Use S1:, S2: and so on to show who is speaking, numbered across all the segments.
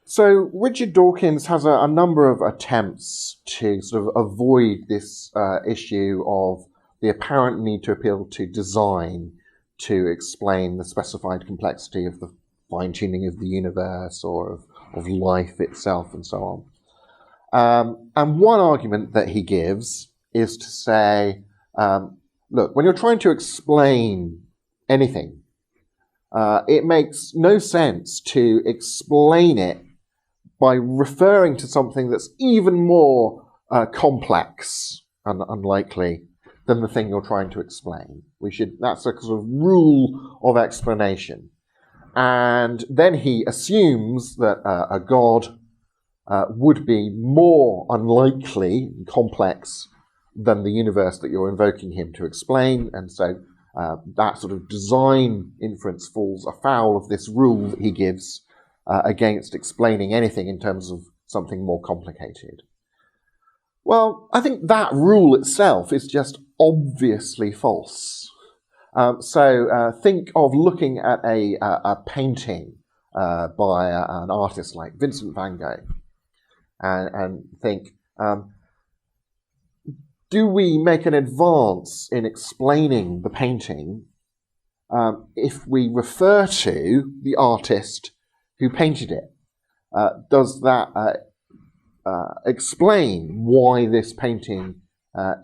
S1: So Richard Dawkins has a number of attempts to sort of avoid this issue of the apparent need to appeal to design to explain the specified complexity of the fine-tuning of the universe or of life itself and so on. And one argument that he gives is to say, look, when you're trying to explain anything, it makes no sense to explain it by referring to something that's even more complex and unlikely than the thing you're trying to explain. That's a sort of rule of explanation. And then he assumes that a god would be more unlikely and complex than the universe that you're invoking him to explain, and so that sort of design inference falls afoul of this rule that he gives against explaining anything in terms of something more complicated. Well, I think that rule itself is just obviously false. So think of looking at a painting by an artist like Vincent van Gogh and think, do we make an advance in explaining the painting if we refer to the artist who painted it? Does that explain why this painting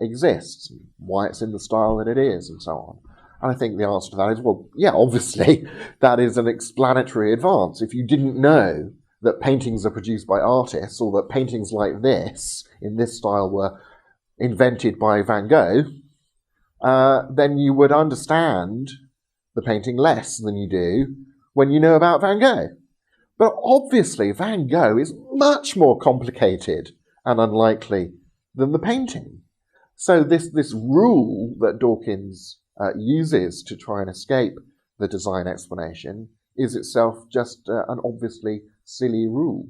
S1: exists, why it's in the style that it is, and so on? And I think the answer to that is, well, yeah, obviously, that is an explanatory advance. If you didn't know that paintings are produced by artists, or that paintings like this, in this style, were invented by Van Gogh, then you would understand the painting less than you do when you know about Van Gogh. But obviously, Van Gogh is much more complicated and unlikely than the painting. So this rule that Dawkins uses to try and escape the design explanation is itself just an obviously silly rule.